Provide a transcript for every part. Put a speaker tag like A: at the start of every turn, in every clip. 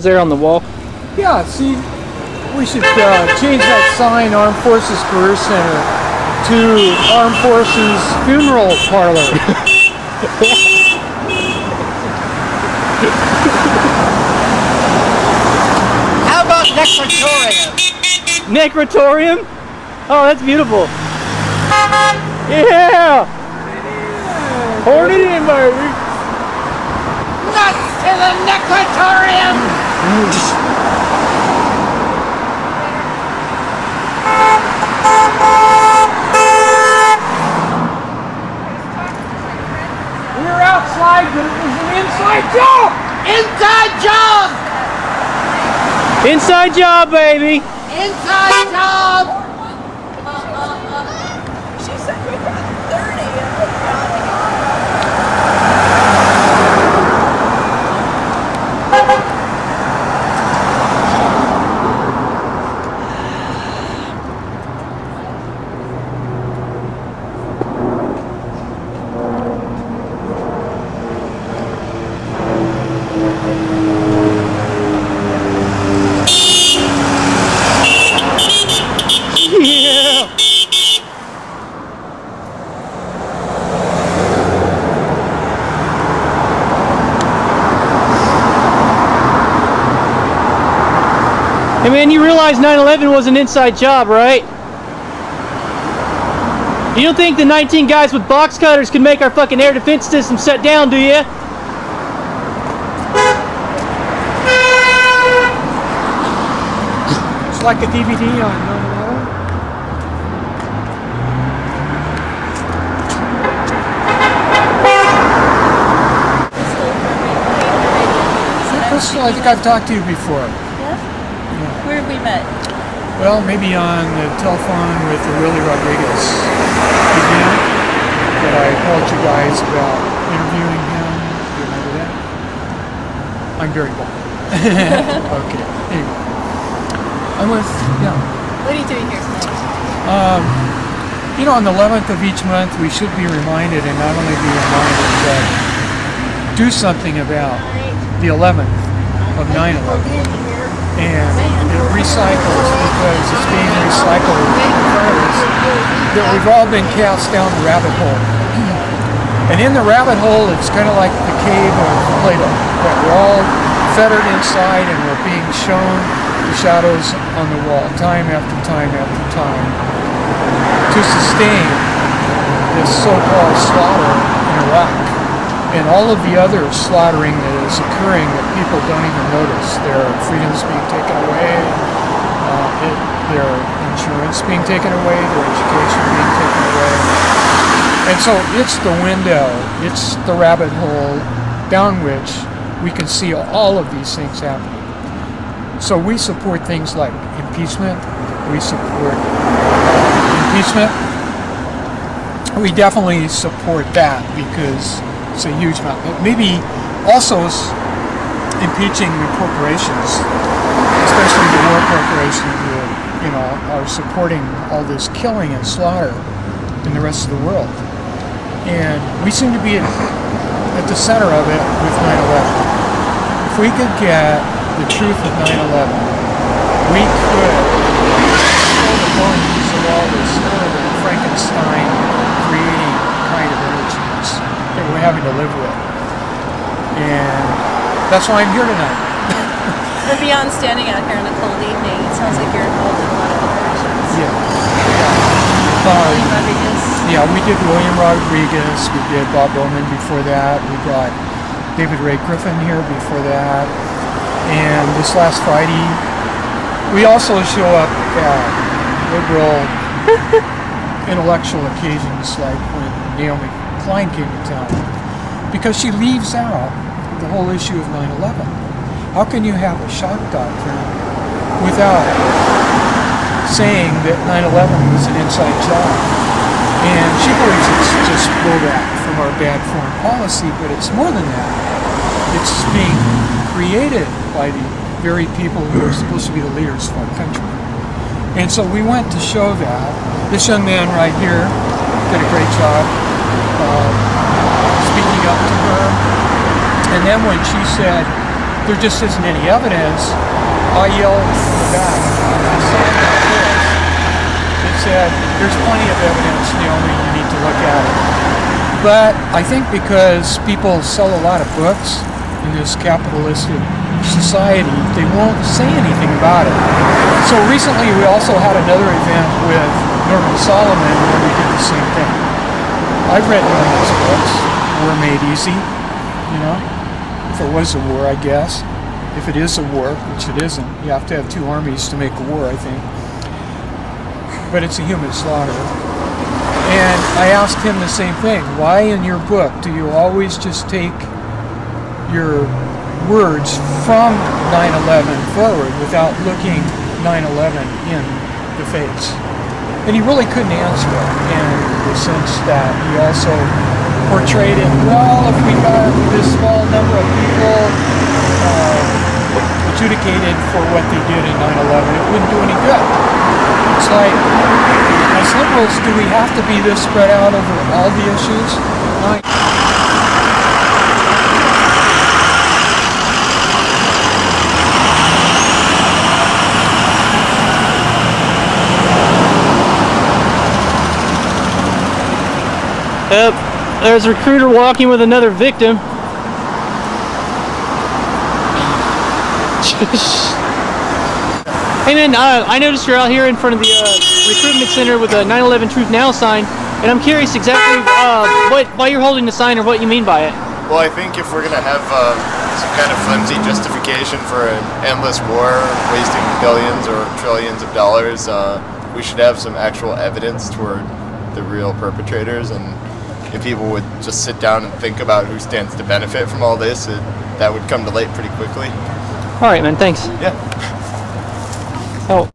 A: there on the wall.
B: Yeah, see, we should change that sign, Armed Forces Career Center, to Armed Forces Funeral Parlor.
C: How about necrotorium?
A: Necrotorium? Oh, that's beautiful. Yeah! Hold it in, baby.
C: Nuts to the necrotorium!
B: We were outside, but it was an inside job!
C: Inside job!
A: Inside job, baby.
C: Inside job!
D: She said we got 30.
A: Yeah. Hey man, you realize 9/11 was an inside job, right? You don't think the 19 guys with box cutters can make our fucking air defense system shut down, do you?
B: It's like a DVD on 9/11. Crystal, I think I've talked to you before.
D: Yes? Where have we met?
B: Well, maybe on the telephone with Willie Rodriguez. That I called you guys about interviewing him. Do you remember that? I'm very bad. Okay. Anyway. I'm with, yeah.
D: What are you doing here tonight?
B: You know, on the 11th of each month, we should be reminded, and not only be reminded, but do something about the 11th of 9/11. And it recycles because it's being recycled that we've all been cast down the rabbit hole. And in the rabbit hole, it's kind of like the cave of Plato. That we're all fettered inside and we're being shown the shadows on the wall time after time after time to sustain this so-called slaughter in Iraq and all of the other slaughtering that is occurring that people don't even notice. Their freedoms being taken away, their insurance being taken away, their education being taken away. And so it's the window, it's the rabbit hole down which we can see all of these things happening. So we support things like impeachment. We support impeachment. We definitely support that because it's a huge amount. Maybe also impeaching the corporations, especially the war corporations that, you know, are supporting all this killing and slaughter in the rest of the world. And we seem to be at the center of it with 9/11. If we could get the truth of 9/11, we could pull the bones of all this horrible Frankenstein creating kind of energies that we're having to live with. And that's why I'm here tonight.
D: But beyond standing out here on a cold evening, it sounds like you're involved in a lot of operations.
B: Yeah.
D: William Rodriguez.
B: Yeah, we did William Rodriguez, we did Bob Bowman before that, we brought David Ray Griffin here before that, and this last Friday, we also show up at liberal intellectual occasions like when Naomi Klein came to town, because she leaves out the whole issue of 9/11. How can you have a shock doctrine without saying that 9/11 was an inside job? And she believes it's just blowback from our bad foreign policy, but it's more than that. It's being created by the very people who are supposed to be the leaders of our country. And so we went to show that. This young man right here did a great job speaking up to her. And then when she said there just isn't any evidence, I yelled from the back. It said, there's plenty of evidence, Naomi, you need to look at it. But I think because people sell a lot of books in this capitalistic society, they won't say anything about it. So recently we also had another event with Norman Solomon where we did the same thing. I've read Norman's books, War Made Easy, you know, if it was a war, I guess. If it is a war, which it isn't, you have to have two armies to make a war, I think. But it's a human slaughter. And I asked him the same thing. Why in your book do you always just take your words from 9/11 forward without looking 9/11 in the face? And he really couldn't answer it in the sense that he also portrayed it, well, if we got this small number of people adjudicated for what they did in 9/11, it wouldn't do any good. It's like, as liberals, do we have to be this spread out over all the issues?
A: Yep, there's a recruiter walking with another victim. Hey man, I noticed you're out here in front of the recruitment center with a 9/11 Truth Now sign, and I'm curious exactly why you're holding the sign or what you mean by it.
E: Well, I think if we're going to have some kind of flimsy justification for an endless war, wasting billions or trillions of dollars, we should have some actual evidence toward the real perpetrators, and if people would just sit down and think about who stands to benefit from all this, that would come to light pretty quickly.
A: All right, man, thanks.
E: Yeah.
A: Oh.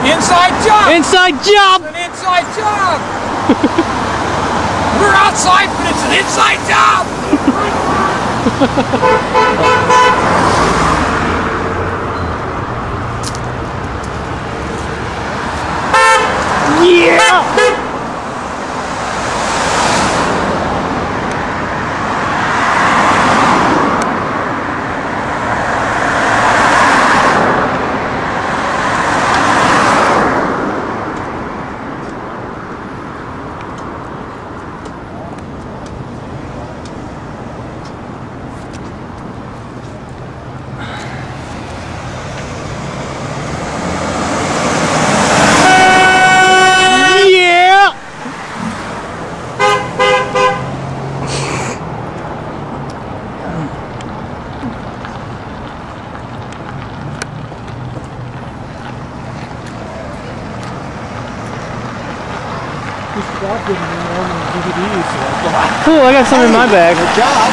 C: Inside job!
A: Inside job!
C: It's an inside job! We're outside, but it's an inside job!
A: Yeah! Cool, I got some in my bag.
C: Good job.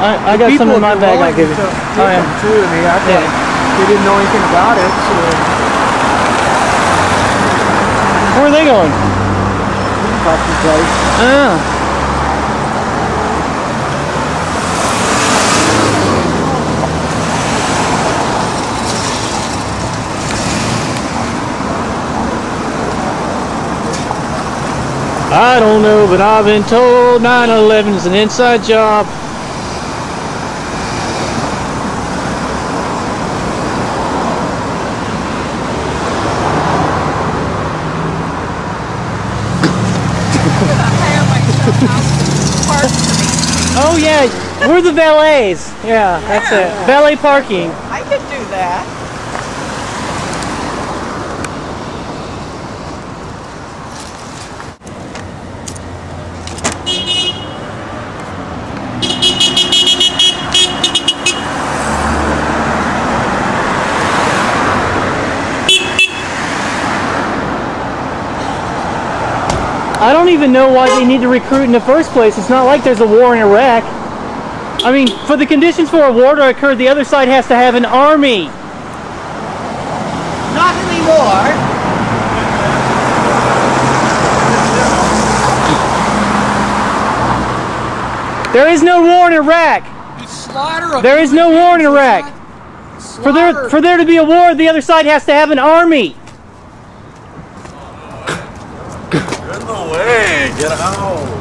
A: I got some in my bag I'll give you.
B: Oh, yeah. Too, and they acted like they didn't know anything about it, so...
A: Where are they going?
B: Property place.
A: Oh. I don't know, but I've been told 9/11 is an inside job. Oh yeah, we're the valets. Yeah, that's it. Valet parking.
C: I could do that.
A: I don't even know why they need to recruit in the first place. It's not like there's a war in Iraq. I mean, for the conditions for a war to occur, the other side has to have an army.
C: Not anymore.
A: There is no war in Iraq. There is no war in Iraq. For there to be a war, the other side has to have an army.
F: Get in the way! Get out!